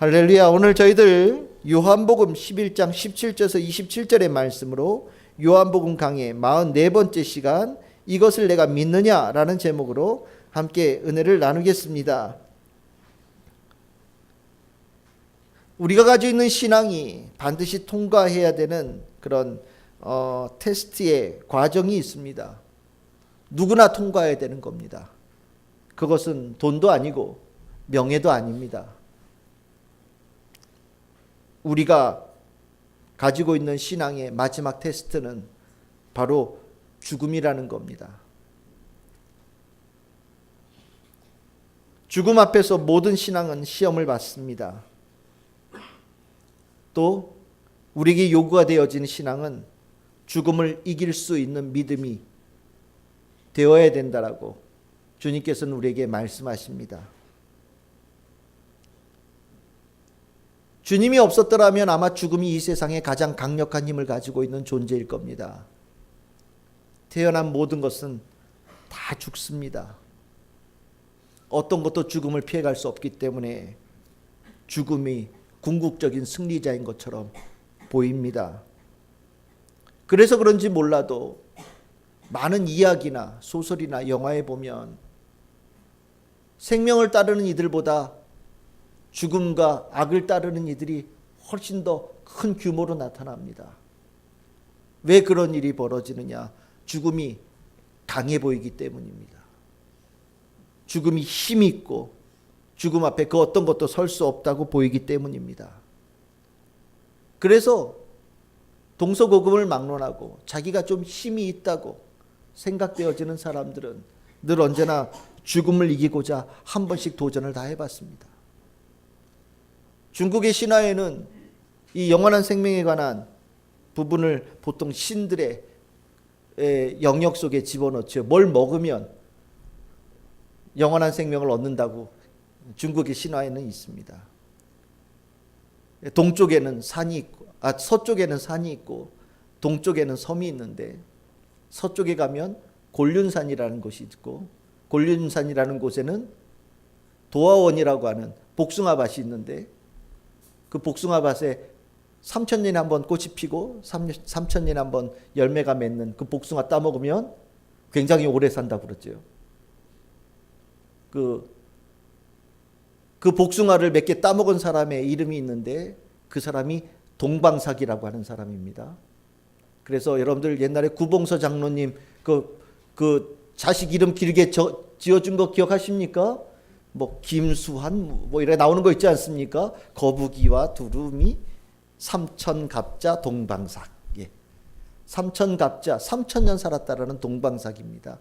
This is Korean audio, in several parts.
할렐루야. 오늘 저희들 요한복음 11장 17절에서 27절의 말씀으로 요한복음 강의 44번째 시간 이것을 내가 믿느냐라는 제목으로 함께 은혜를 나누겠습니다. 우리가 가지고 있는 신앙이 반드시 통과해야 되는 그런 테스트의 과정이 있습니다. 누구나 통과해야 되는 겁니다. 그것은 돈도 아니고 명예도 아닙니다. 우리가 가지고 있는 신앙의 마지막 테스트는 바로 죽음이라는 겁니다. 죽음 앞에서 모든 신앙은 시험을 받습니다. 또 우리에게 요구가 되어진 신앙은 죽음을 이길 수 있는 믿음이 되어야 된다라고 주님께서는 우리에게 말씀하십니다. 주님이 없었더라면 아마 죽음이 이 세상에 가장 강력한 힘을 가지고 있는 존재일 겁니다. 태어난 모든 것은 다 죽습니다. 어떤 것도 죽음을 피해갈 수 없기 때문에 죽음이 궁극적인 승리자인 것처럼 보입니다. 그래서 그런지 몰라도 많은 이야기나 소설이나 영화에 보면 생명을 따르는 이들보다 죽음과 악을 따르는 이들이 훨씬 더 큰 규모로 나타납니다. 왜 그런 일이 벌어지느냐? 죽음이 강해 보이기 때문입니다. 죽음이 힘이 있고 죽음 앞에 그 어떤 것도 설 수 없다고 보이기 때문입니다. 그래서 동서고금을 막론하고 자기가 좀 힘이 있다고 생각되어지는 사람들은 늘 언제나 죽음을 이기고자 한 번씩 도전을 다 해봤습니다. 중국의 신화에는 이 영원한 생명에 관한 부분을 보통 신들의 영역 속에 집어넣죠. 뭘 먹으면 영원한 생명을 얻는다고 중국의 신화에는 있습니다. 동쪽에는 산이 있고, 서쪽에는 산이 있고 동쪽에는 섬이 있는데 서쪽에 가면 곤륜산이라는 곳이 있고 곤륜산이라는 곳에는 도화원이라고 하는 복숭아밭이 있는데 그 복숭아밭에 3,000년에 한 번 꽃이 피고 3,000년에 한 번 열매가 맺는 그 복숭아 따먹으면 굉장히 오래 산다고 그러죠. 그 복숭아를 몇 개 따먹은 사람의 이름이 있는데 그 사람이 동방삭이라고 하는 사람입니다. 그래서 여러분들 옛날에 구봉서 장로님 그 자식 이름 길게 지어준 거 기억하십니까? 뭐 김수환 뭐 이래 나오는 거 있지 않습니까? 거북이와 두루미 삼천갑자 동방삭. 예. 삼천갑자 3,000년 살았다라는 동방삭입니다.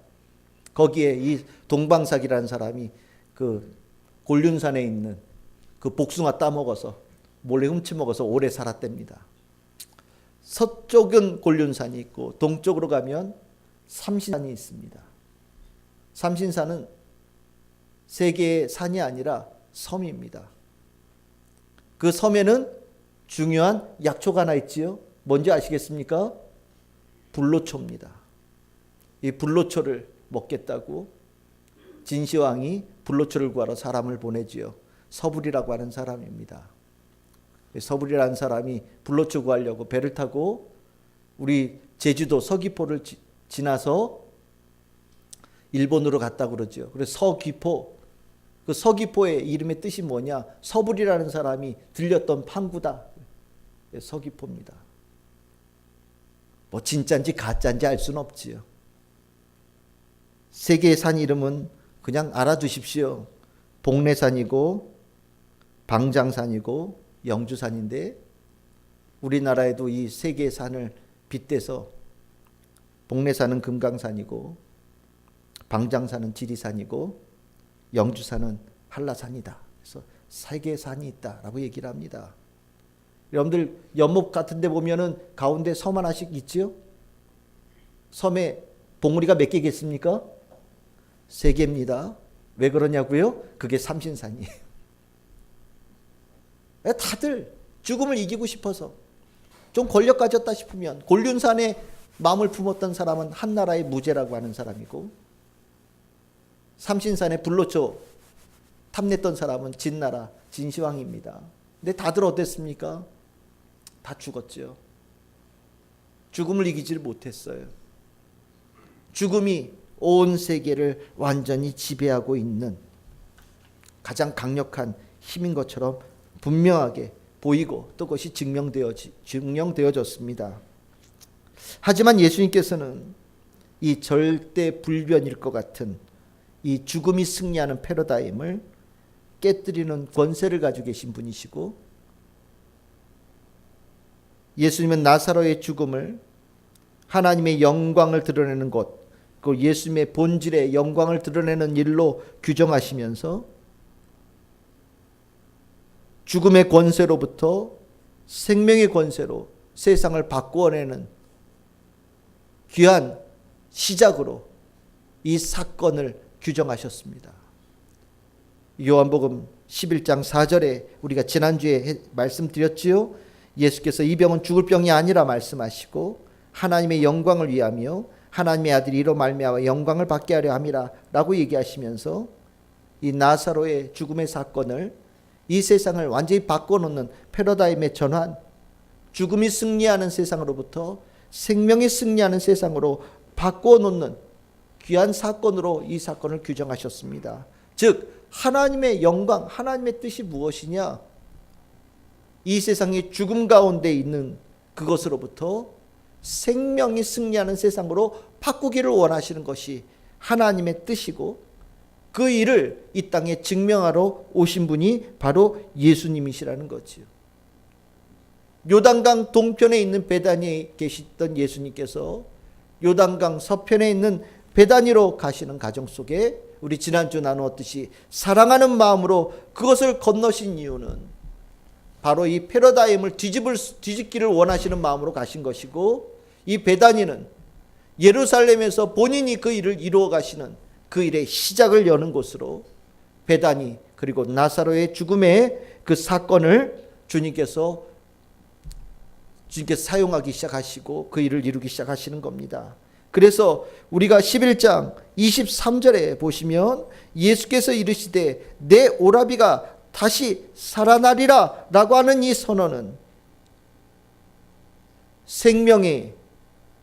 거기에 이 동방삭이라는 사람이 그 곤륜산에 있는 그 복숭아 따먹어서 몰래 훔쳐먹어서 오래 살았답니다. 서쪽은 곤륜산이 있고 동쪽으로 가면 삼신산이 있습니다. 삼신산은 세 개의 산이 아니라 섬입니다. 그 섬에는 중요한 약초가 하나 있지요. 뭔지 아시겠습니까? 불로초입니다. 이 불로초를 먹겠다고 진시황이 불로초를 구하러 사람을 보내지요. 서불이라고 하는 사람입니다. 서불이라는 사람이 불로초 구하려고 배를 타고 우리 제주도 서귀포를 지나서 일본으로 갔다고 그러죠. 그래서 서귀포, 그 서귀포의 이름의 뜻이 뭐냐? 서불이라는 사람이 들렸던 판구다. 서귀포입니다. 뭐 진짜인지 가짜인지 알 수는 없지요. 세 개의 산 이름은 그냥 알아두십시오. 복례산이고 방장산이고 영주산인데 우리나라에도 이 세 개의 산을 빗대서 복례산은 금강산이고 방장산은 지리산이고 영주산은 한라산이다. 그래서 세 개의 산이 있다라고 얘기를 합니다. 여러분들 연못 같은 데 보면은 가운데 섬 하나씩 있지요? 섬에 봉우리가 몇 개겠습니까? 3개입니다. 왜 그러냐고요? 그게 삼신산이에요. 다들 죽음을 이기고 싶어서 좀 권력 가졌다 싶으면 곤륜산에 마음을 품었던 사람은 한나라의 무제라고 하는 사람이고 삼신산에 불로초 탐냈던 사람은 진나라 진시황입니다. 근데 다들 어땠습니까? 다 죽었죠. 죽음을 이기지를 못했어요. 죽음이 온 세계를 완전히 지배하고 있는 가장 강력한 힘인 것처럼 분명하게 보이고 또 그것이 증명되어졌습니다. 하지만 예수님께서는 이 절대 불변일 것 같은 이 죽음이 승리하는 패러다임을 깨뜨리는 권세를 가지고 계신 분이시고, 예수님은 나사로의 죽음을 하나님의 영광을 드러내는 것, 그 예수님의 본질의 영광을 드러내는 일로 규정하시면서 죽음의 권세로부터 생명의 권세로 세상을 바꾸어내는 귀한 시작으로 이 사건을 규정하셨습니다. 요한복음 11장 4절에 우리가 지난주에 말씀드렸지요. 예수께서 이 병은 죽을 병이 아니라 말씀하시고 하나님의 영광을 위하며 하나님의 아들이 이로 말미암아 영광을 받게 하려 함이라 라고 얘기하시면서 이 나사로의 죽음의 사건을 이 세상을 완전히 바꿔놓는 패러다임의 전환, 죽음이 승리하는 세상으로부터 생명이 승리하는 세상으로 바꿔놓는 귀한 사건으로 이 사건을 규정하셨습니다. 즉 하나님의 영광, 하나님의 뜻이 무엇이냐? 이 세상이 죽음 가운데 있는 그것으로부터 생명이 승리하는 세상으로 바꾸기를 원하시는 것이 하나님의 뜻이고, 그 일을 이 땅에 증명하러 오신 분이 바로 예수님이시라는 거지요. 요단강 동편에 있는 베다니에 계시던 예수님께서 요단강 서편에 있는 베다니로 가시는 과정 속에 우리 지난주 나누었듯이 사랑하는 마음으로 그것을 건너신 이유는 바로 이 패러다임을 뒤집기를 원하시는 마음으로 가신 것이고, 이 베다니는 예루살렘에서 본인이 그 일을 이루어 가시는 그 일의 시작을 여는 곳으로 베다니 그리고 나사로의 죽음의 그 사건을 주님께서 사용하기 시작하시고 그 일을 이루기 시작하시는 겁니다. 그래서 우리가 11장 23절에 보시면 예수께서 이르시되 내 오라비가 다시 살아나리라 라고 하는 이 선언은 생명이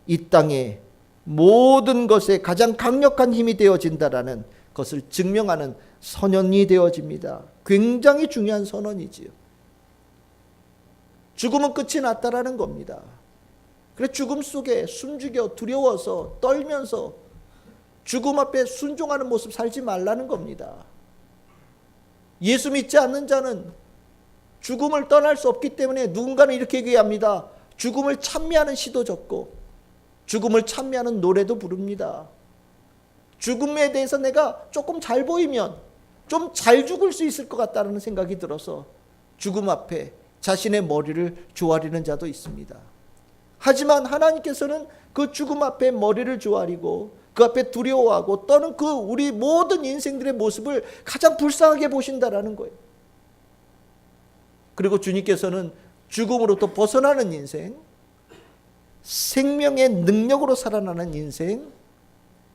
이 땅에 모든 것에 가장 강력한 힘이 되어진다라는 것을 증명하는 선언이 되어집니다. 굉장히 중요한 선언이지요. 죽음은 끝이 났다라는 겁니다. 그래서 죽음 속에 숨죽여 두려워서 떨면서 죽음 앞에 순종하는 모습 살지 말라는 겁니다. 예수 믿지 않는 자는 죽음을 떠날 수 없기 때문에 누군가는 이렇게 얘기합니다. 죽음을 찬미하는 시도 적고 죽음을 찬미하는 노래도 부릅니다. 죽음에 대해서 내가 조금 잘 보이면 좀 잘 죽을 수 있을 것 같다는 생각이 들어서 죽음 앞에 자신의 머리를 조아리는 자도 있습니다. 하지만 하나님께서는 그 죽음 앞에 머리를 조아리고 그 앞에 두려워하고 떠는 그 우리 모든 인생들의 모습을 가장 불쌍하게 보신다라는 거예요. 그리고 주님께서는 죽음으로부터 벗어나는 인생, 생명의 능력으로 살아나는 인생,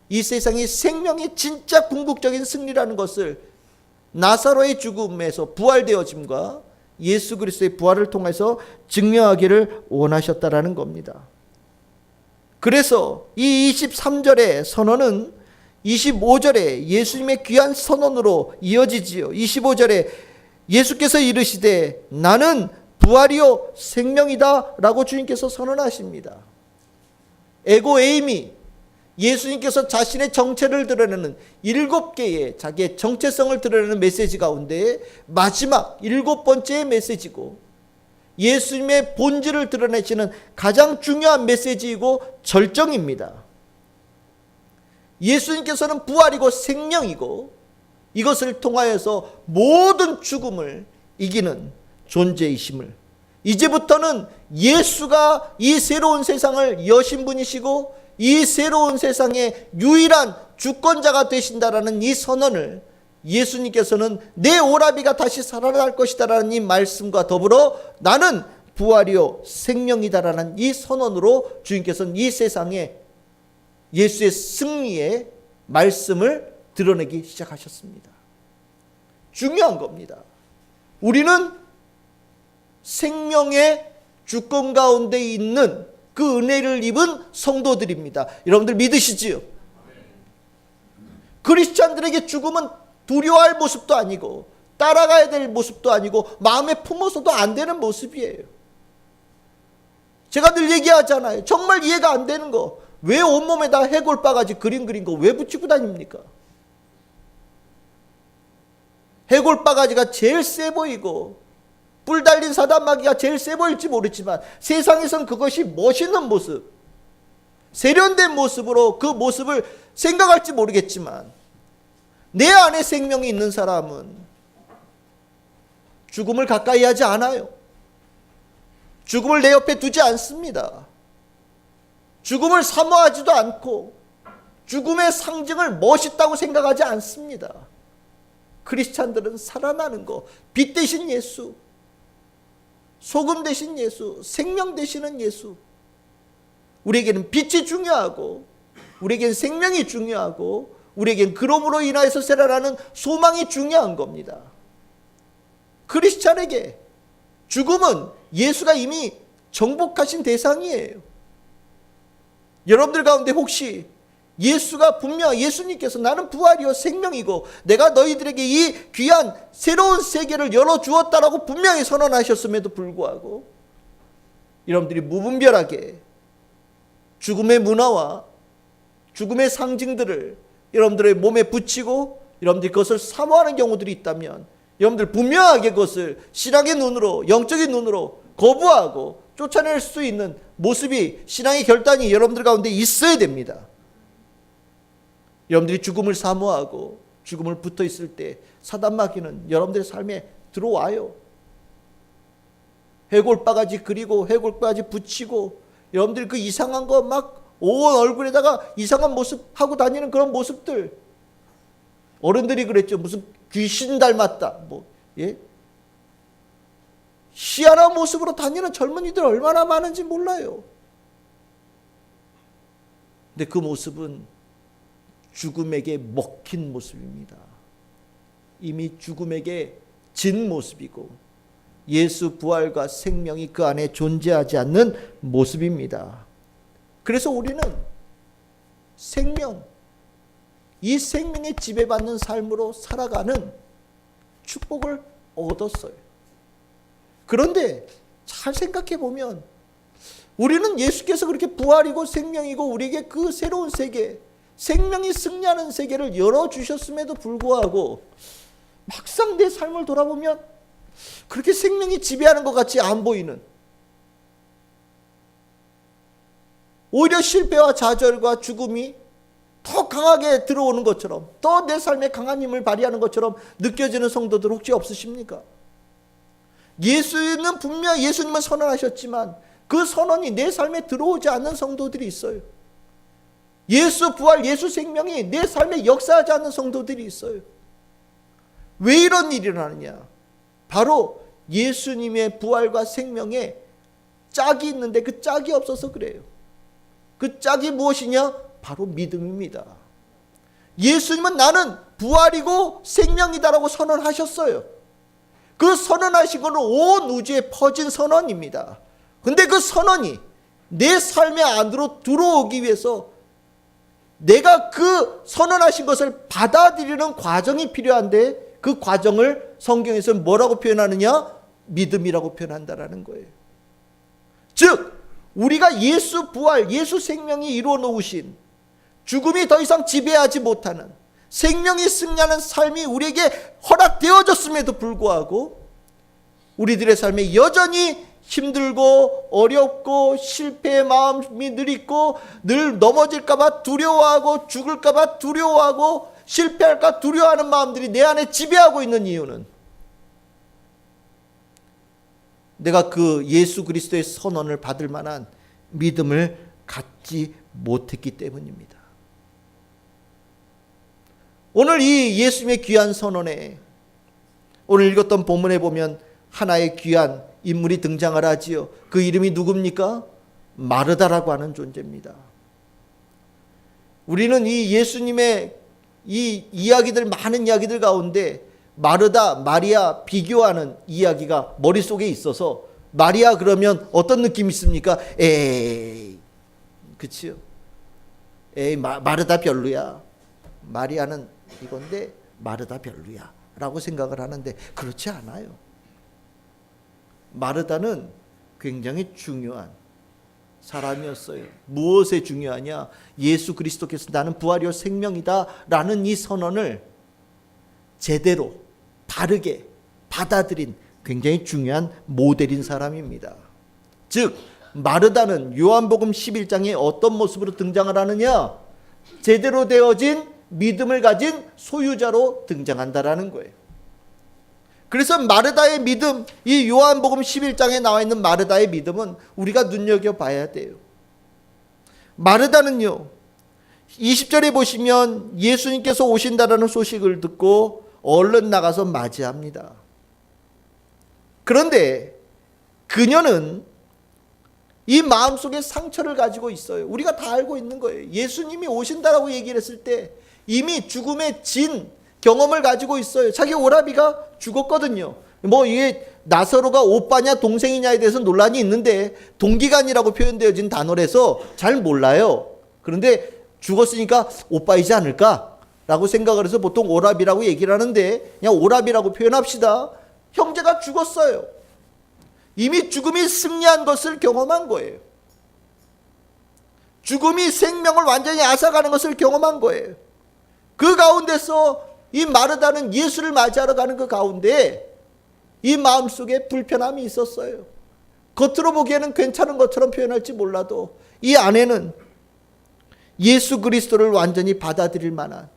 이 세상이 생명의 진짜 궁극적인 승리라는 것을 나사로의 죽음에서 부활되어짐과 예수 그리스도의 부활을 통해서 증명하기를 원하셨다라는 겁니다. 그래서 이 23절의 선언은 25절에 예수님의 귀한 선언으로 이어지지요. 25절에 예수께서 이르시되 나는 부활이요 생명이다 라고 주님께서 선언하십니다. 에고 에이미, 예수님께서 자신의 정체를 드러내는 7개의 자기의 정체성을 드러내는 메시지 가운데 마지막 7번째의 메시지고 예수님의 본질을 드러내시는 가장 중요한 메시지이고 절정입니다. 예수님께서는 부활이고 생명이고 이것을 통하여서 모든 죽음을 이기는 존재이심을, 이제부터는 예수가 이 새로운 세상을 여신 분이시고 이 새로운 세상의 유일한 주권자가 되신다라는 이 선언을 예수님께서는 내 오라비가 다시 살아날 것이다라는 이 말씀과 더불어 나는 부활이요 생명이다라는 이 선언으로 주님께서는 이 세상에 예수의 승리의 말씀을 드러내기 시작하셨습니다. 중요한 겁니다. 우리는 생명의 주권 가운데 있는 그 은혜를 입은 성도들입니다. 여러분들 믿으시지요? 크리스찬들에게 죽음은 두려워할 모습도 아니고 따라가야 될 모습도 아니고 마음에 품어서도 안 되는 모습이에요. 제가 늘 얘기하잖아요. 정말 이해가 안 되는 거. 왜 온몸에다 해골바가지 그림 그린 거 왜 붙이고 다닙니까? 해골바가지가 제일 세 보이고 뿔 달린 사단마귀가 제일 세 보일지 모르지만 세상에선 그것이 멋있는 모습, 세련된 모습으로 그 모습을 생각할지 모르겠지만 내 안에 생명이 있는 사람은 죽음을 가까이 하지 않아요. 죽음을 내 옆에 두지 않습니다. 죽음을 사모하지도 않고 죽음의 상징을 멋있다고 생각하지 않습니다. 크리스찬들은 살아나는 거, 빛 대신 예수, 소금 대신 예수, 생명 되시는 예수. 우리에게는 빛이 중요하고 우리에게는 생명이 중요하고 우리에게는 그럼으로 인하여서 살아나는 소망이 중요한 겁니다. 크리스찬에게 죽음은 예수가 이미 정복하신 대상이에요. 여러분들 가운데 혹시 예수가 분명 예수님께서 나는 부활이요 생명이고 내가 너희들에게 이 귀한 새로운 세계를 열어주었다라고 분명히 선언하셨음에도 불구하고 여러분들이 무분별하게 죽음의 문화와 죽음의 상징들을 여러분들의 몸에 붙이고 여러분들이 그것을 사모하는 경우들이 있다면 여러분들 분명하게 그것을 신앙의 눈으로 영적인 눈으로 거부하고 쫓아낼 수 있는 모습이 신앙의 결단이 여러분들 가운데 있어야 됩니다. 여러분들이 죽음을 사모하고 죽음을 붙어 있을 때 사단마귀는 여러분들의 삶에 들어와요. 해골바가지 그리고 해골바가지 붙이고 여러분들이 그 이상한 거 막 온 얼굴에다가 이상한 모습 하고 다니는 그런 모습들, 어른들이 그랬죠. 무슨 귀신 닮았다 예? 희한한 모습으로 다니는 젊은이들 얼마나 많은지 몰라요. 근데 그 모습은 죽음에게 먹힌 모습입니다. 이미 죽음에게 진 모습이고 예수 부활과 생명이 그 안에 존재하지 않는 모습입니다. 그래서 우리는 생명, 이 생명에 지배받는 삶으로 살아가는 축복을 얻었어요. 그런데 잘 생각해 보면 우리는 예수께서 그렇게 부활이고 생명이고 우리에게 그 새로운 세계, 생명이 승리하는 세계를 열어주셨음에도 불구하고 막상 내 삶을 돌아보면 그렇게 생명이 지배하는 것 같이 안 보이는, 오히려 실패와 좌절과 죽음이 더 강하게 들어오는 것처럼, 더 내 삶에 강한 힘을 발휘하는 것처럼 느껴지는 성도들 혹시 없으십니까? 예수는 분명히 예수님은 선언하셨지만 그 선언이 내 삶에 들어오지 않는 성도들이 있어요. 예수 부활, 예수 생명이 내 삶에 역사하지 않는 성도들이 있어요. 왜 이런 일이 일어나느냐? 바로 예수님의 부활과 생명에 짝이 있는데 그 짝이 없어서 그래요. 그 짝이 무엇이냐? 바로 믿음입니다. 예수님은 나는 부활이고 생명이다라고 선언하셨어요. 그 선언하신 것은 온 우주에 퍼진 선언입니다. 근데 그 선언이 내 삶의 안으로 들어오기 위해서 내가 그 선언하신 것을 받아들이는 과정이 필요한데 그 과정을 성경에서 뭐라고 표현하느냐? 믿음이라고 표현한다라는 거예요. 즉 우리가 예수 부활, 예수 생명이 이루어 놓으신 죽음이 더 이상 지배하지 못하는 생명이 승리하는 삶이 우리에게 허락되어졌음에도 불구하고 우리들의 삶에 여전히 힘들고 어렵고 실패의 마음이 늘 있고 늘 넘어질까봐 두려워하고 죽을까봐 두려워하고 실패할까 두려워하는 마음들이 내 안에 지배하고 있는 이유는 내가 그 예수 그리스도의 선언을 받을 만한 믿음을 갖지 못했기 때문입니다. 오늘 이 예수님의 귀한 선언에 오늘 읽었던 본문에 보면 하나의 귀한 인물이 등장을 하지요. 그 이름이 누굽니까? 마르다라고 하는 존재입니다. 우리는 이 예수님의 이 이야기들, 많은 이야기들 가운데 마르다, 마리아 비교하는 이야기가 머릿속에 있어서 마리아 그러면 어떤 느낌이 있습니까? 에이, 그치요? 에이, 마르다 별로야. 마리아는 이건데 마르다 별로야 라고 생각을 하는데 그렇지 않아요. 마르다는 굉장히 중요한 사람이었어요. 무엇에 중요하냐? 예수 그리스도께서 나는 부활이요 생명이다 라는 이 선언을 제대로 바르게 받아들인 굉장히 중요한 모델인 사람입니다. 즉 마르다는 요한복음 11장에 어떤 모습으로 등장을 하느냐? 제대로 되어진 믿음을 가진 소유자로 등장한다라는 거예요. 그래서 마르다의 믿음, 이 요한복음 11장에 나와 있는 마르다의 믿음은 우리가 눈여겨봐야 돼요. 마르다는요, 20절에 보시면 예수님께서 오신다라는 소식을 듣고 얼른 나가서 맞이합니다. 그런데 그녀는 이 마음속에 상처를 가지고 있어요. 우리가 다 알고 있는 거예요. 예수님이 오신다라고 얘기를 했을 때 이미 죽음의 진 경험을 가지고 있어요. 자기 오라비가 죽었거든요. 뭐 이게 나사로가 오빠냐 동생이냐에 대해서 논란이 있는데 동기간이라고 표현되어진 단어라서 잘 몰라요. 그런데 죽었으니까 오빠이지 않을까라고 생각을 해서 보통 오라비라고 얘기를 하는데 그냥 오라비라고 표현합시다. 형제가 죽었어요. 이미 죽음이 승리한 것을 경험한 거예요. 죽음이 생명을 완전히 앗아가는 것을 경험한 거예요. 그 가운데서 이 마르다는 예수를 맞이하러 가는 그 가운데 이 마음속에 불편함이 있었어요. 겉으로 보기에는 괜찮은 것처럼 표현할지 몰라도 이 안에는 예수 그리스도를 완전히 받아들일 만한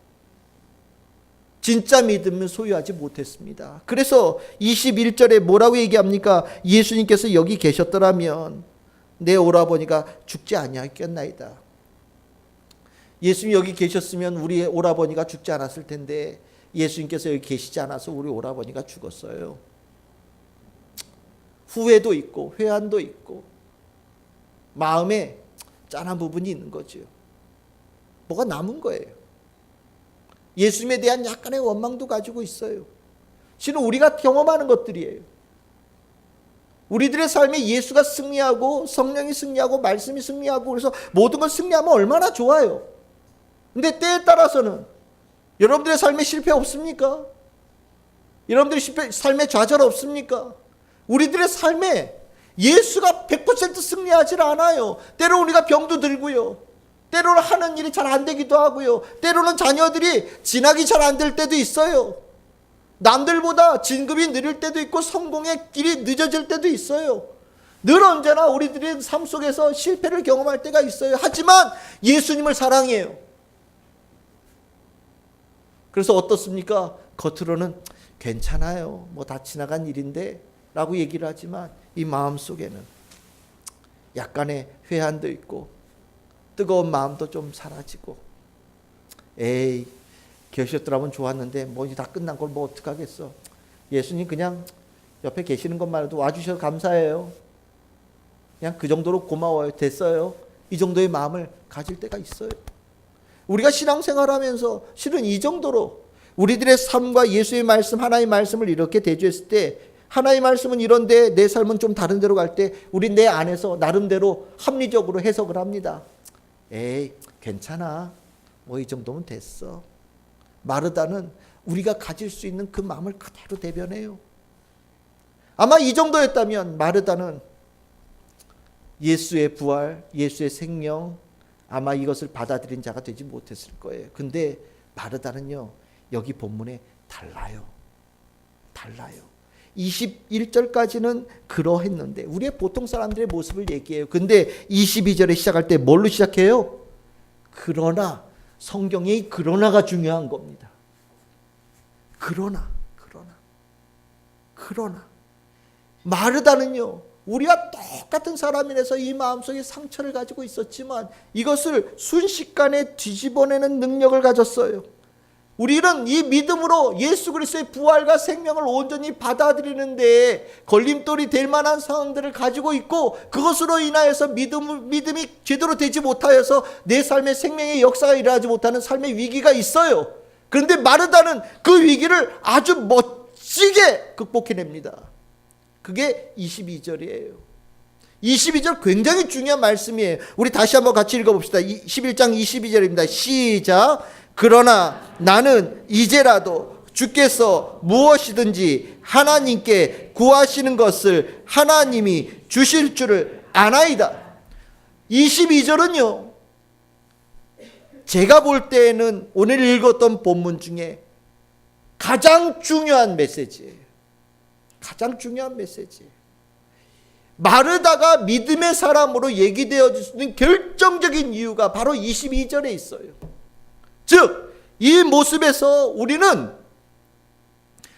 진짜 믿음을 소유하지 못했습니다. 그래서 21절에 뭐라고 얘기합니까? 예수님께서 여기 계셨더라면 내 오라버니가 죽지 아니하였겠나이다. 예수님이 여기 계셨으면 우리 오라버니가 죽지 않았을 텐데 예수님께서 여기 계시지 않아서 우리 오라버니가 죽었어요. 후회도 있고 회한도 있고 마음에 짠한 부분이 있는 거죠. 뭐가 남은 거예요. 예수님에 대한 약간의 원망도 가지고 있어요. 실은 우리가 경험하는 것들이에요. 우리들의 삶에 예수가 승리하고 성령이 승리하고 말씀이 승리하고 그래서 모든 걸 승리하면 얼마나 좋아요. 근데 때에 따라서는 여러분들의 삶에 실패 없습니까? 여러분들의 삶에 좌절 없습니까? 우리들의 삶에 예수가 100% 승리하지 않아요. 때로 우리가 병도 들고요. 때로는 하는 일이 잘 안 되기도 하고요. 때로는 자녀들이 진학이 잘 안 될 때도 있어요. 남들보다 진급이 느릴 때도 있고 성공의 길이 늦어질 때도 있어요. 늘 언제나 우리들의 삶 속에서 실패를 경험할 때가 있어요. 하지만 예수님을 사랑해요. 그래서 어떻습니까? 겉으로는 괜찮아요. 뭐 다 지나간 일인데 라고 얘기를 하지만 이 마음속에는 약간의 회한도 있고 뜨거운 마음도 좀 사라지고 에이 계셨더라면 좋았는데 뭐 이제 다 끝난 걸 뭐 어떡하겠어. 예수님 그냥 옆에 계시는 것만으로도 와주셔서 감사해요. 그냥 그 정도로 고마워요. 됐어요. 이 정도의 마음을 가질 때가 있어요. 우리가 신앙생활하면서 실은 이 정도로 우리들의 삶과 예수의 말씀 하나의 말씀을 이렇게 대조했을 때 하나의 말씀은 이런데 내 삶은 좀 다른 데로 갈 때 우리 내 안에서 나름대로 합리적으로 해석을 합니다. 에이 괜찮아. 뭐 이 정도면 됐어. 마르다는 우리가 가질 수 있는 그 마음을 그대로 대변해요. 아마 이 정도였다면 마르다는 예수의 부활, 예수의 생명 아마 이것을 받아들인 자가 되지 못했을 거예요. 근데 마르다는요 여기 본문에 달라요. 21절까지는 그러했는데 우리의 보통 사람들의 모습을 얘기해요. 근데 22절에 시작할 때 뭘로 시작해요? 그러나. 성경의 그러나가 중요한 겁니다. 그러나 마르다는요 우리가 똑같은 사람이라서 이 마음속에 상처를 가지고 있었지만 이것을 순식간에 뒤집어내는 능력을 가졌어요. 우리는 이 믿음으로 예수 그리스도의 부활과 생명을 온전히 받아들이는데 걸림돌이 될 만한 상황들을 가지고 있고 그것으로 인하여서 믿음이 제대로 되지 못하여서 내 삶의 생명의 역사가 일어나지 못하는 삶의 위기가 있어요. 그런데 마르다는 그 위기를 아주 멋지게 극복해냅니다. 그게 22절이에요. 22절 굉장히 중요한 말씀이에요. 우리 다시 한번 같이 읽어봅시다. 11장 22절입니다. 시작. 그러나 나는 이제라도 주께서 무엇이든지 하나님께 구하시는 것을 하나님이 주실 줄을 아나이다. 22절은요, 제가 볼 때에는 오늘 읽었던 본문 중에 가장 중요한 메시지예요. 가장 중요한 메시지예요. 마르다가 믿음의 사람으로 얘기되어질 수 있는 결정적인 이유가 바로 22절에 있어요. 즉, 이 모습에서 우리는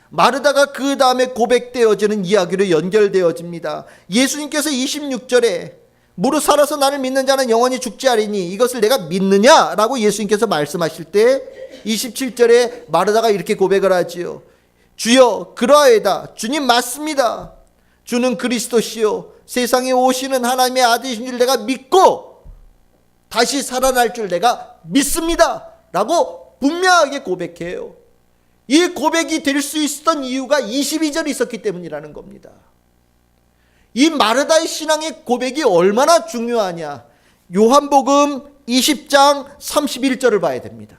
마르다가 그 다음에 고백되어지는 이야기로 연결되어집니다. 예수님께서 26절에 무릇 살아서 나를 믿는 자는 영원히 죽지 않으니 이것을 내가 믿느냐라고 예수님께서 말씀하실 때 27절에 마르다가 이렇게 고백을 하지요. 주여 그러하이다. 주님 맞습니다. 주는 그리스도시요 세상에 오시는 하나님의 아들이신 줄 내가 믿고 다시 살아날 줄 내가 믿습니다 라고 분명하게 고백해요. 이 고백이 될 수 있었던 이유가 22절에 있었기 때문이라는 겁니다. 이 마르다의 신앙의 고백이 얼마나 중요하냐, 요한복음 20장 31절을 봐야 됩니다.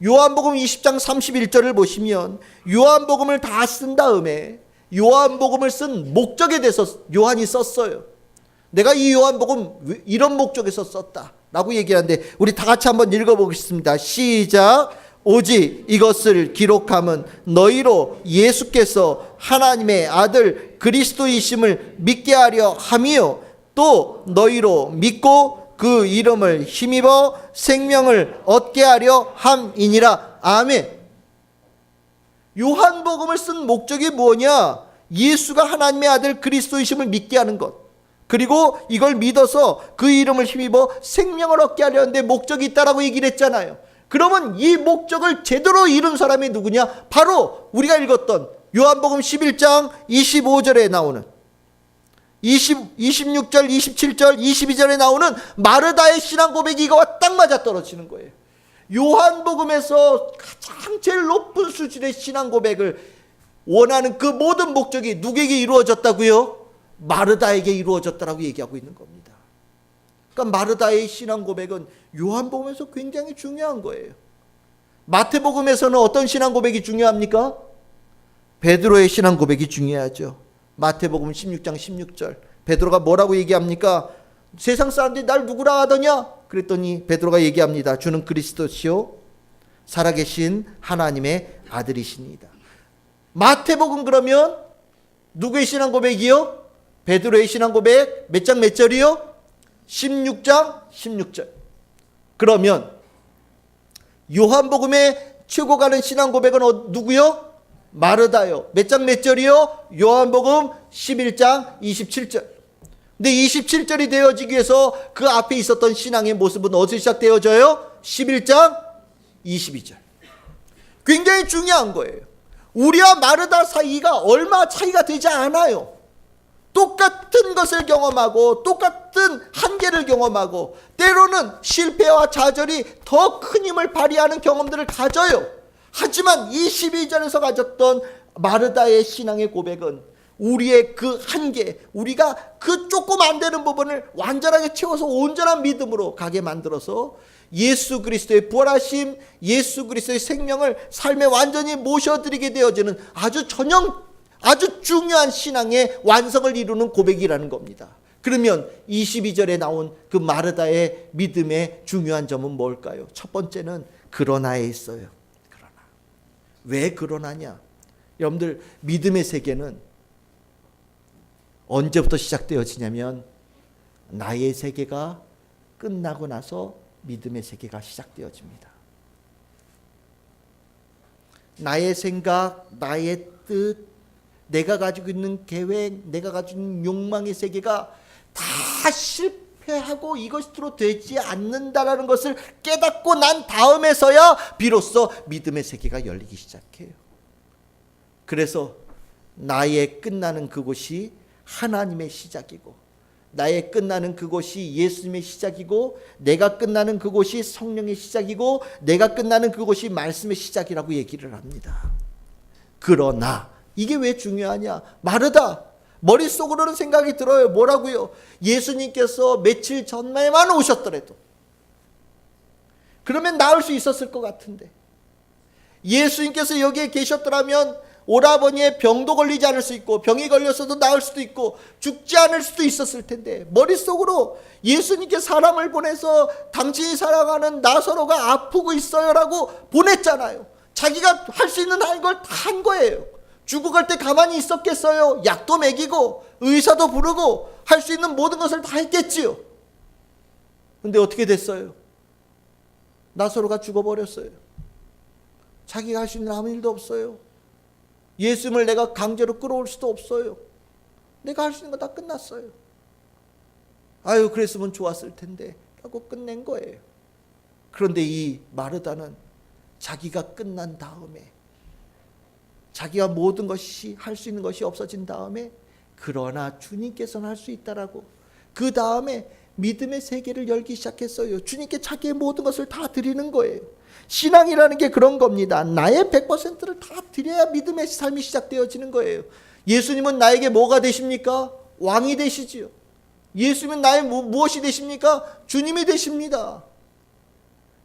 요한복음 20장 31절을 보시면 요한복음을 다 쓴 다음에 요한복음을 쓴 목적에 대해서 요한이 썼어요. 내가 이 요한복음 이런 목적에서 썼다 라고 얘기하는데 우리 다 같이 한번 읽어보겠습니다. 시작. 오직 이것을 기록함은 너희로 예수께서 하나님의 아들 그리스도이심을 믿게 하려 함이요 또 너희로 믿고 그 이름을 힘입어 생명을 얻게 하려 함이니라. 아멘. 요한복음을 쓴 목적이 뭐냐? 예수가 하나님의 아들 그리스도이심을 믿게 하는 것, 그리고 이걸 믿어서 그 이름을 힘입어 생명을 얻게 하려는데 목적이 있다라고 얘기를 했잖아요. 그러면 이 목적을 제대로 이룬 사람이 누구냐? 바로 우리가 읽었던 요한복음 11장 25절에 나오는 26절, 27절, 22절에 나오는 마르다의 신앙 고백이 이거와 딱 맞아떨어지는 거예요. 요한복음에서 가장 제일 높은 수준의 신앙 고백을 원하는 그 모든 목적이 누구에게 이루어졌다고요? 마르다에게 이루어졌다라고 얘기하고 있는 겁니다. 그러니까 마르다의 신앙 고백은 요한복음에서 굉장히 중요한 거예요. 마태복음에서는 어떤 신앙 고백이 중요합니까? 베드로의 신앙 고백이 중요하죠. 마태복음 16장 16절 베드로가 뭐라고 얘기합니까? 세상 사람들이 날 누구라 하더냐? 그랬더니 베드로가 얘기합니다. 주는 그리스도시요 살아계신 하나님의 아들이시니이다. 마태복음 그러면 누구의 신앙 고백이요? 베드로의 신앙 고백 몇 장 몇 절이요? 16장 16절. 그러면 요한복음의 최고 가는 신앙 고백은 누구요? 마르다요. 몇 장 몇 절이요? 요한복음 11장 27절. 근데 27절이 되어지기 위해서 그 앞에 있었던 신앙의 모습은 어디서 시작되어져요? 11장 22절. 굉장히 중요한 거예요. 우리와 마르다 사이가 얼마 차이가 되지 않아요. 똑같은 것을 경험하고 똑같은 한계를 경험하고 때로는 실패와 좌절이 더 큰 힘을 발휘하는 경험들을 가져요. 하지만 22절에서 가졌던 마르다의 신앙의 고백은 우리의 그 한계, 우리가 그 조금 안 되는 부분을 완전하게 채워서 온전한 믿음으로 가게 만들어서 예수 그리스도의 부활하심, 예수 그리스도의 생명을 삶에 완전히 모셔드리게 되어지는 아주 중요한 신앙의 완성을 이루는 고백이라는 겁니다. 그러면 22절에 나온 그 마르다의 믿음의 중요한 점은 뭘까요? 첫 번째는 그러나에 있어요. 그러나. 왜 그러나냐? 여러분들 믿음의 세계는 언제부터 시작되어지냐면 나의 세계가 끝나고 나서 믿음의 세계가 시작되어집니다. 나의 생각, 나의 뜻, 내가 가지고 있는 계획, 내가 가지고 있는 욕망의 세계가 다 실패하고 이것으로 되지 않는다라는 것을 깨닫고 난 다음에서야 비로소 믿음의 세계가 열리기 시작해요. 그래서 나의 끝나는 그곳이 하나님의 시작이고 나의 끝나는 그곳이 예수님의 시작이고 내가 끝나는 그곳이 성령의 시작이고 내가 끝나는 그곳이 말씀의 시작이라고 얘기를 합니다. 그러나 이게 왜 중요하냐? 마르다 머릿속으로는 생각이 들어요. 뭐라고요? 예수님께서 며칠 전에만 오셨더라도 그러면 나을 수 있었을 것 같은데, 예수님께서 여기에 계셨더라면 오라버니의 병도 걸리지 않을 수 있고, 병이 걸렸어도 나을 수도 있고, 죽지 않을 수도 있었을 텐데, 머릿속으로 예수님께 사람을 보내서 당신이 사랑하는 나사로가 아프고 있어요 라고 보냈잖아요. 자기가 할 수 있는 걸 다 한 거예요. 죽어갈 때 가만히 있었겠어요? 약도 먹이고 의사도 부르고 할 수 있는 모든 것을 다 했겠지요. 근데 어떻게 됐어요? 나사로가 죽어버렸어요. 자기가 할 수 있는 아무 일도 없어요. 예수님을 내가 강제로 끌어올 수도 없어요. 내가 할 수 있는 거 다 끝났어요. 아유, 그랬으면 좋았을 텐데 라고 끝낸 거예요. 그런데 이 마르다는 자기가 끝난 다음에, 자기가 모든 것이 할 수 있는 것이 없어진 다음에, 그러나 주님께서는 할 수 있다라고, 그 다음에 믿음의 세계를 열기 시작했어요. 주님께 자기의 모든 것을 다 드리는 거예요. 신앙이라는 게 그런 겁니다. 나의 100%를 다 드려야 믿음의 삶이 시작되어지는 거예요. 예수님은 나에게 뭐가 되십니까? 왕이 되시지요. 예수님은 나의 무엇이 되십니까? 주님이 되십니다.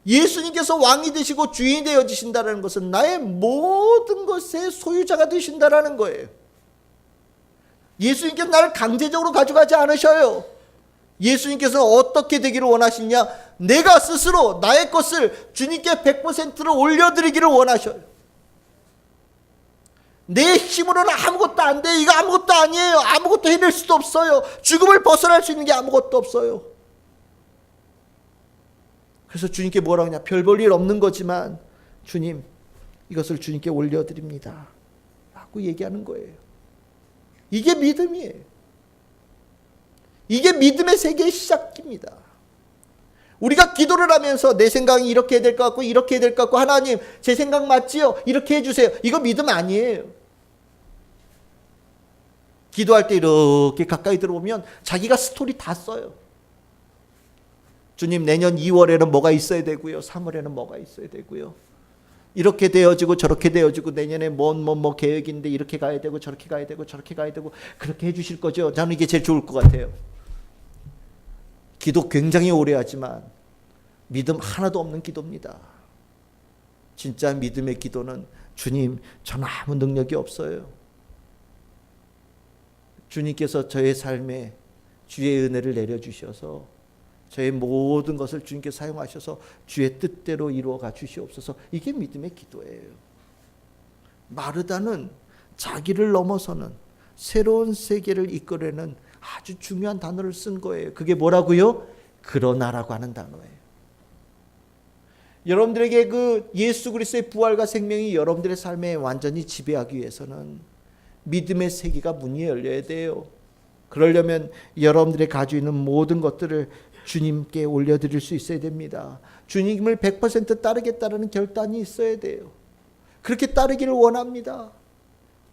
예수님께서 왕이 되시고 주인이 되어지신다는 것은 나의 모든 것의 소유자가 되신다는 거예요. 예수님께서 나를 강제적으로 가져가지 않으셔요. 예수님께서는 어떻게 되기를 원하시냐? 내가 스스로 나의 것을 주님께 100%를 올려드리기를 원하셔요. 내 힘으로는 아무것도 안 돼. 이거 아무것도 아니에요. 아무것도 해낼 수도 없어요. 죽음을 벗어날 수 있는 게 아무것도 없어요. 그래서 주님께 뭐라고 하냐? 별 볼 일 없는 거지만 주님, 이것을 주님께 올려드립니다 라고 얘기하는 거예요. 이게 믿음이에요. 이게 믿음의 세계의 시작입니다. 우리가 기도를 하면서 내 생각이 이렇게 될 것 같고 이렇게 될 것 같고, 하나님 제 생각 맞지요? 이렇게 해주세요. 이거 믿음 아니에요. 기도할 때 이렇게 가까이 들어보면 자기가 스토리 다 써요. 주님, 내년 2월에는 뭐가 있어야 되고요, 3월에는 뭐가 있어야 되고요, 이렇게 되어지고 저렇게 되어지고, 내년에 뭐 계획인데 이렇게 가야 되고 저렇게 가야 되고 저렇게 가야 되고, 그렇게 해주실 거죠? 저는 이게 제일 좋을 것 같아요. 기도 굉장히 오래 하지만 믿음 하나도 없는 기도입니다. 진짜 믿음의 기도는, 주님, 저는 아무 능력이 없어요. 주님께서 저의 삶에 주의 은혜를 내려주셔서 저의 모든 것을 주님께서 사용하셔서 주의 뜻대로 이루어가 주시옵소서. 이게 믿음의 기도예요. 마르다는 자기를 넘어서는 새로운 세계를 이끌어내는 아주 중요한 단어를 쓴 거예요. 그게 뭐라고요? 그러나라고 하는 단어예요. 여러분들에게 그 예수 그리스도의 부활과 생명이 여러분들의 삶에 완전히 지배하기 위해서는 믿음의 세계가 문이 열려야 돼요. 그러려면 여러분들이 가지고 있는 모든 것들을 주님께 올려드릴 수 있어야 됩니다. 주님을 100% 따르겠다는 결단이 있어야 돼요. 그렇게 따르기를 원합니다.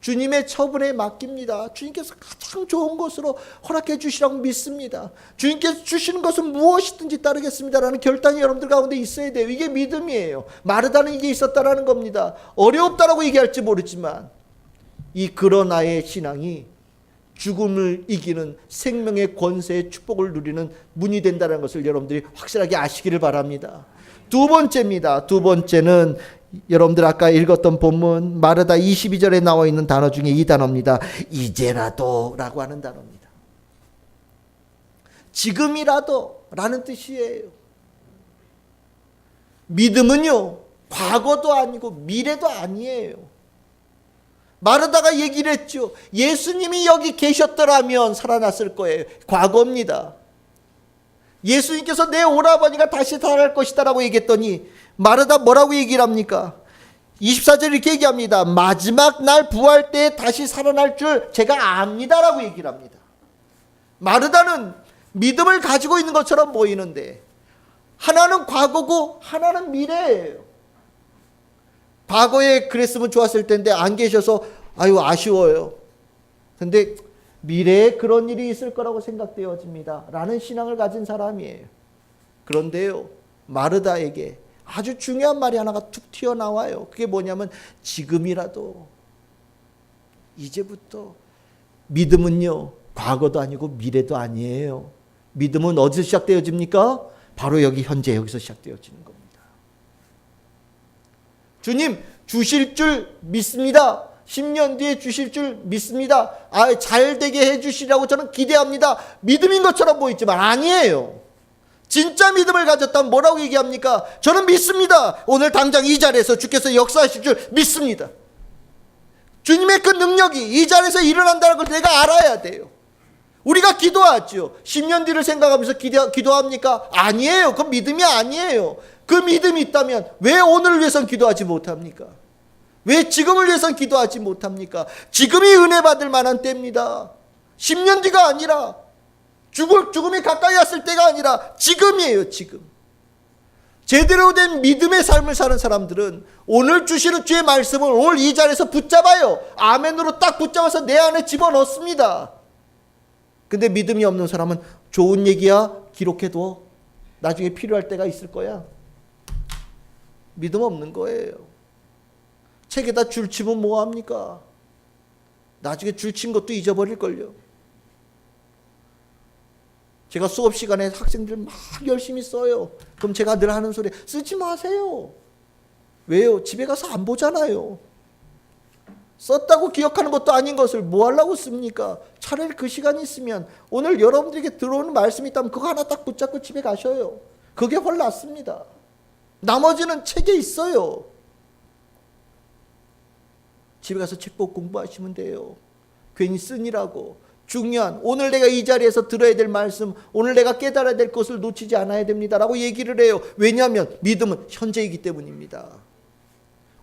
주님의 처분에 맡깁니다. 주님께서 가장 좋은 것으로 허락해 주시라고 믿습니다. 주님께서 주시는 것은 무엇이든지 따르겠습니다라는 결단이 여러분들 가운데 있어야 돼요. 이게 믿음이에요. 마르다는 이게 있었다라는 겁니다. 어렵다라고 얘기할지 모르지만 이 그러나의 신앙이 죽음을 이기는 생명의 권세의 축복을 누리는 문이 된다는 것을 여러분들이 확실하게 아시기를 바랍니다. 두 번째입니다. 두 번째는 여러분들 아까 읽었던 본문 마르다 22절에 나와 있는 단어 중에 이 단어입니다. 이제라도 라고 하는 단어입니다. 지금이라도 라는 뜻이에요. 믿음은요, 과거도 아니고 미래도 아니에요. 마르다가 얘기를 했죠. 예수님이 여기 계셨더라면 살아났을 거예요. 과거입니다. 예수님께서 내 오라버니가 다시 살아날 것이다 라고 얘기했더니 마르다 뭐라고 얘기를 합니까? 24절 이렇게 얘기합니다. 마지막 날 부활 때 다시 살아날 줄 제가 압니다 라고 얘기를 합니다. 마르다는 믿음을 가지고 있는 것처럼 보이는데 하나는 과거고 하나는 미래예요. 과거에 그랬으면 좋았을 텐데 안 계셔서 아유 아쉬워요. 근데 미래에 그런 일이 있을 거라고 생각되어집니다 라는 신앙을 가진 사람이에요. 그런데요, 마르다에게 아주 중요한 말이 하나가 툭 튀어나와요. 그게 뭐냐면 지금이라도, 이제부터 믿음은요, 과거도 아니고 미래도 아니에요. 믿음은 어디서 시작되어집니까? 바로 여기 현재 여기서 시작되어지는 겁니다. 주님 주실 줄 믿습니다. 10년 뒤에 주실 줄 믿습니다. 잘 되게 해주시라고 저는 기대합니다. 믿음인 것처럼 보이지만 아니에요. 진짜 믿음을 가졌다면 뭐라고 얘기합니까? 저는 믿습니다. 오늘 당장 이 자리에서 주께서 역사하실 줄 믿습니다. 주님의 그 능력이 이 자리에서 일어난다는 걸 내가 알아야 돼요. 우리가 기도하죠. 10년 뒤를 생각하면서 기도합니까? 아니에요. 그 믿음이 아니에요. 그 믿음이 있다면 왜 오늘을 위해서는 기도하지 못합니까? 왜 지금을 위해서는 기도하지 못합니까? 지금이 은혜 받을 만한 때입니다. 10년 뒤가 아니라 죽음이 가까이 왔을 때가 아니라 지금이에요. 지금. 제대로 된 믿음의 삶을 사는 사람들은 오늘 주시는 주의 말씀을 오늘 이 자리에서 붙잡아요. 아멘으로 딱 붙잡아서 내 안에 집어넣습니다. 근데 믿음이 없는 사람은 좋은 얘기야 기록해둬. 나중에 필요할 때가 있을 거야. 믿음 없는 거예요. 책에다 줄 치면 뭐합니까? 나중에 줄 친 것도 잊어버릴걸요. 제가 수업 시간에 학생들 막 열심히 써요. 그럼 제가 늘 하는 소리, 쓰지 마세요. 왜요? 집에 가서 안 보잖아요. 썼다고 기억하는 것도 아닌 것을 뭐 하려고 씁니까? 차라리 그 시간이 있으면 오늘 여러분들에게 들어오는 말씀이 있다면 그거 하나 딱 붙잡고 집에 가셔요. 그게 훨 낫습니다. 나머지는 책에 있어요. 집에 가서 책 보고 공부하시면 돼요. 괜히 쓰니라고. 중요한 오늘 내가 이 자리에서 들어야 될 말씀, 오늘 내가 깨달아야 될 것을 놓치지 않아야 됩니다라고 얘기를 해요. 왜냐하면 믿음은 현재이기 때문입니다.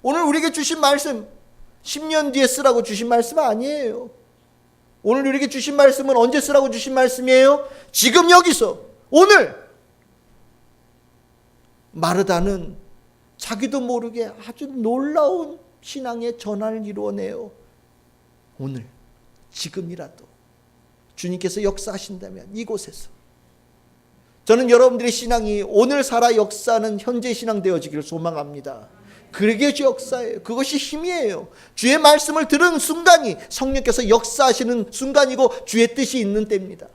오늘 우리에게 주신 말씀 10년 뒤에 쓰라고 주신 말씀 아니에요. 오늘 우리에게 주신 말씀은 언제 쓰라고 주신 말씀이에요? 지금 여기서 오늘. 마르다는 자기도 모르게 아주 놀라운 신앙의 전환을 이루어내요. 오늘 지금이라도 주님께서 역사하신다면 이곳에서 저는 여러분들의 신앙이 오늘 살아 역사하는 현재 신앙 되어지기를 소망합니다. 그게 역사예요. 그것이 힘이에요. 주의 말씀을 들은 순간이 성령께서 역사하시는 순간이고 주의 뜻이 있는 때입니다.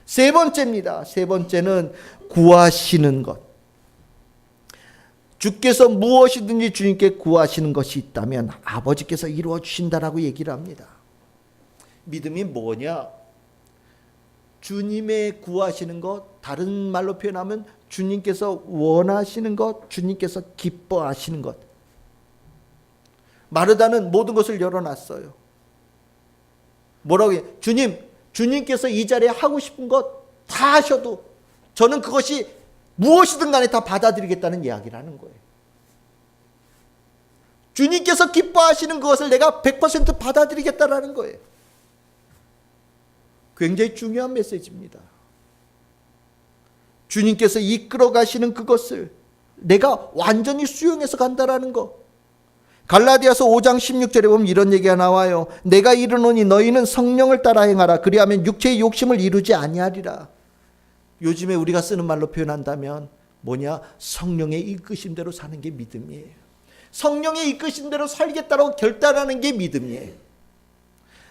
세 번째입니다. 세 번째는 구하시는 것. 주께서 무엇이든지 주님께 구하시는 것이 있다면 아버지께서 이루어 주신다라고 얘기를 합니다. 믿음이 뭐냐? 주님의 구하시는 것, 다른 말로 표현하면 주님께서 원하시는 것, 주님께서 기뻐하시는 것. 마르다는 모든 것을 열어놨어요. 뭐라고 해요? 주님께서 이 자리에 하고 싶은 것 다 하셔도 저는 그것이 무엇이든 간에 다 받아들이겠다는 이야기를 하는 거예요. 주님께서 기뻐하시는 그것을 내가 100% 받아들이겠다라는 거예요. 굉장히 중요한 메시지입니다. 주님께서 이끌어 가시는 그것을 내가 완전히 수용해서 간다라는 거. 갈라디아서 5장 16절에 보면 이런 얘기가 나와요. 내가 이르노니 너희는 성령을 따라 행하라. 그리하면 육체의 욕심을 이루지 아니하리라. 요즘에 우리가 쓰는 말로 표현한다면 뭐냐? 성령의 이끄심대로 사는 게 믿음이에요. 성령의 이끄심대로 살겠다고 결단하는 게 믿음이에요.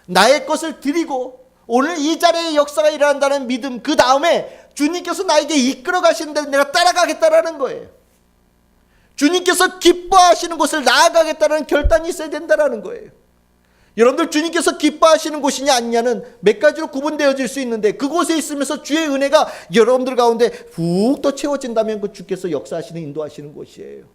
나의 것을 드리고 오늘 이 자리에 역사가 일어난다는 믿음, 그 다음에 주님께서 나에게 이끌어 가시는 데를 내가 따라가겠다라는 거예요. 주님께서 기뻐하시는 곳을 나아가겠다는 결단이 있어야 된다는 거예요. 여러분들 주님께서 기뻐하시는 곳이냐 아니냐는 몇 가지로 구분되어질 수 있는데 그곳에 있으면서 주의 은혜가 여러분들 가운데 훅 더 채워진다면 그 주께서 역사하시는 인도하시는 곳이에요.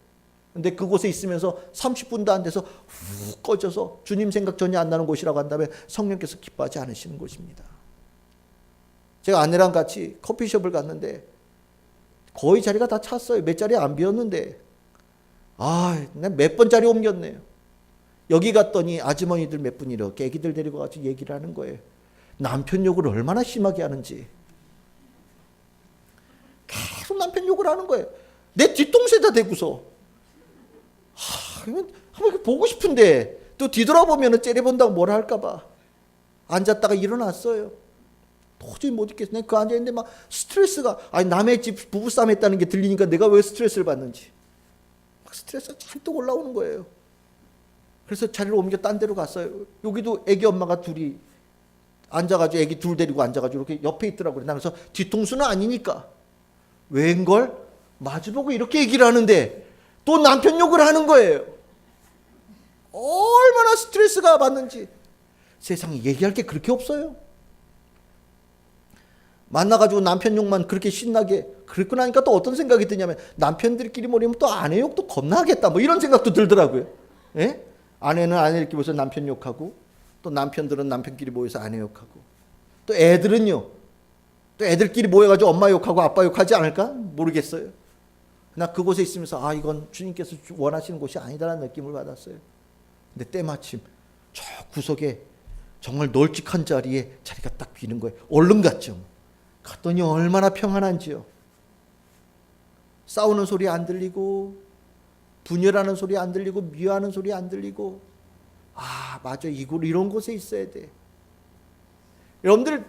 근데 그곳에 있으면서 30분도 안 돼서 훅 꺼져서 주님 생각 전혀 안 나는 곳이라고 한다면 성령께서 기뻐하지 않으시는 곳입니다. 제가 아내랑 같이 커피숍을 갔는데 거의 자리가 다 찼어요. 몇 자리 안 비었는데 난 몇 번 자리 옮겼네요. 여기 갔더니 아주머니들 몇 분이 이렇게 애기들 데리고 가서 얘기를 하는 거예요. 남편 욕을 얼마나 심하게 하는지. 계속 남편 욕을 하는 거예요. 내 뒤통수에다 대고서. 한번 보고 싶은데 또 뒤돌아보면 째려본다고 뭐라 할까봐 앉았다가 일어났어요. 도저히 못 있겠어요. 그 앉아있는데 막 스트레스가 남의 집 부부싸움 했다는 게 들리니까 내가 왜 스트레스를 받는지 막 스트레스가 잔뜩 올라오는 거예요. 그래서 자리를 옮겨 딴 데로 갔어요. 여기도 애기 엄마가 둘이 앉아가지고 애기 둘 데리고 앉아가지고 이렇게 옆에 있더라고요. 나면서 뒤통수는 아니니까 웬걸 마주보고 이렇게 얘기를 하는데 또 남편 욕을 하는 거예요. 얼마나 스트레스가 받는지. 세상에 얘기할 게 그렇게 없어요. 만나가지고 남편 욕만 그렇게 신나게 그랬고 나니까 또 어떤 생각이 드냐면 남편들끼리 모이면 또 아내 욕도 겁나 하겠다 뭐 이런 생각도 들더라고요. 예? 아내는 아내들끼리 모여서 남편 욕하고 또 남편들은 남편끼리 모여서 아내 욕하고 또 애들은요 또 애들끼리 모여가지고 엄마 욕하고 아빠 욕하지 않을까? 모르겠어요. 나 그곳에 있으면서 아 이건 주님께서 원하시는 곳이 아니다라는 느낌을 받았어요. 근데 때마침 저 구석에 정말 널찍한 자리에 자리가 딱 비는 거예요. 얼른 갔죠. 갔더니 얼마나 평안한지요. 싸우는 소리 안 들리고 분열하는 소리 안 들리고 미워하는 소리 안 들리고 아 맞아 이런 곳에 있어야 돼. 여러분들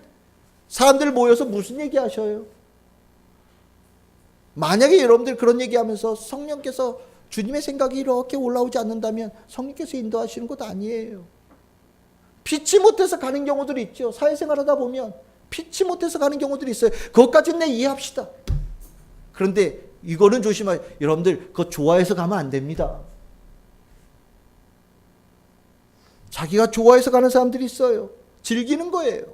사람들 모여서 무슨 얘기 하셔요? 만약에 여러분들 그런 얘기하면서 성령께서 주님의 생각이 이렇게 올라오지 않는다면 성령께서 인도하시는 것 아니에요. 피치 못해서 가는 경우들이 있죠. 사회생활 하다 보면 피치 못해서 가는 경우들이 있어요. 그것까지는 내 이해합시다. 그런데 이거는 조심하세요. 여러분들 그거 좋아해서 가면 안 됩니다. 자기가 좋아해서 가는 사람들이 있어요. 즐기는 거예요.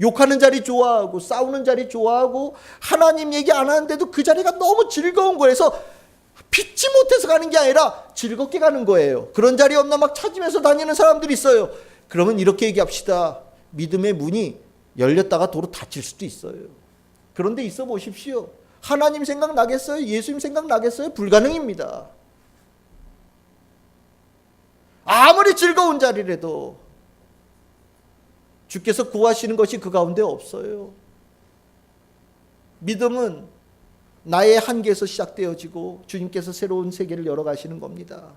욕하는 자리 좋아하고 싸우는 자리 좋아하고 하나님 얘기 안 하는데도 그 자리가 너무 즐거운 거여서 피치 못해서 가는 게 아니라 즐겁게 가는 거예요. 그런 자리 없나 막 찾으면서 다니는 사람들이 있어요. 그러면 이렇게 얘기합시다. 믿음의 문이 열렸다가 도로 닫힐 수도 있어요. 그런데 있어 보십시오. 하나님 생각 나겠어요? 예수님 생각 나겠어요? 불가능입니다. 아무리 즐거운 자리라도 주께서 구하시는 것이 그 가운데 없어요. 믿음은 나의 한계에서 시작되어지고 주님께서 새로운 세계를 열어가시는 겁니다.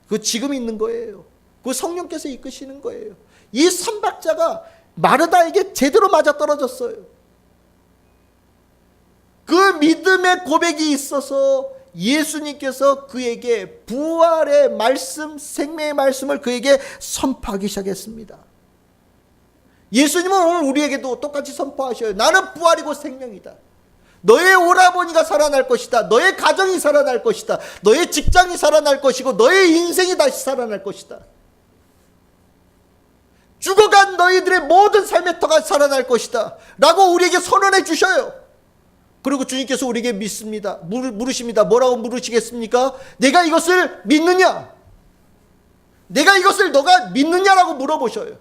그거 지금 있는 거예요. 그거 성령께서 이끄시는 거예요. 이 삼박자가 마르다에게 제대로 맞아떨어졌어요. 그 믿음의 고백이 있어서 예수님께서 그에게 부활의 말씀, 생명의 말씀을 그에게 선포하기 시작했습니다. 예수님은 오늘 우리에게도 똑같이 선포하셔요. 나는 부활이고 생명이다. 너의 오라버니가 살아날 것이다. 너의 가정이 살아날 것이다. 너의 직장이 살아날 것이고 너의 인생이 다시 살아날 것이다. 죽어간 너희들의 모든 삶의 터가 살아날 것이다 라고 우리에게 선언해 주셔요. 그리고 주님께서 우리에게 믿습니다. 물으십니다. 뭐라고 물으시겠습니까? 내가 이것을 믿느냐? 내가 이것을 너가 믿느냐라고 물어보셔요.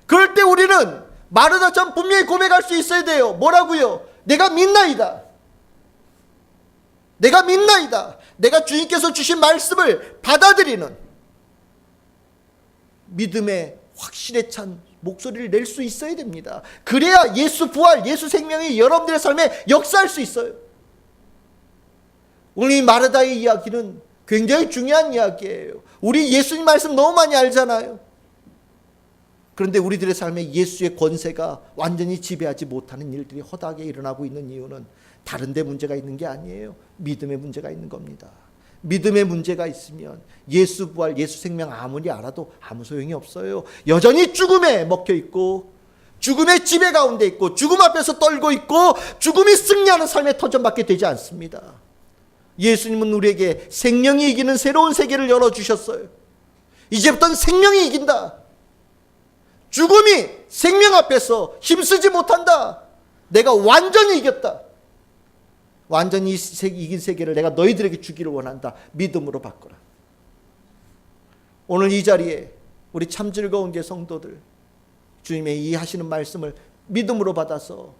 그럴 때 우리는 마르다처럼 분명히 고백할 수 있어야 돼요. 뭐라고요? 내가 믿나이다. 내가 믿나이다. 내가 주님께서 주신 말씀을 받아들이는 믿음의 확실에 찬 목소리를 낼 수 있어야 됩니다. 그래야 예수 부활, 예수 생명이 여러분들의 삶에 역사할 수 있어요. 오늘 이 마르다의 이야기는 굉장히 중요한 이야기예요. 우리 예수님 말씀 너무 많이 알잖아요. 그런데 우리들의 삶에 예수의 권세가 완전히 지배하지 못하는 일들이 허다하게 일어나고 있는 이유는 다른 데 문제가 있는 게 아니에요. 믿음의 문제가 있는 겁니다. 믿음의 문제가 있으면 예수 부활, 예수 생명 아무리 알아도 아무 소용이 없어요. 여전히 죽음에 먹혀 있고 죽음의 지배 가운데 있고 죽음 앞에서 떨고 있고 죽음이 승리하는 삶의 터전밖에 되지 않습니다. 예수님은 우리에게 생명이 이기는 새로운 세계를 열어주셨어요. 이제부터는 생명이 이긴다. 죽음이 생명 앞에서 힘쓰지 못한다. 내가 완전히 이겼다. 완전히 이긴 세계를 내가 너희들에게 주기를 원한다. 믿음으로 바꿔라. 오늘 이 자리에 우리 참 즐거운 게 성도들 주님의 이 하시는 말씀을 믿음으로 받아서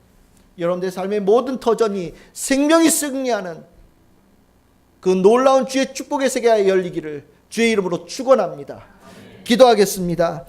여러분들의 삶의 모든 터전이 생명이 승리하는 그 놀라운 주의 축복의 세계가 열리기를 주의 이름으로 축원합니다. 기도하겠습니다.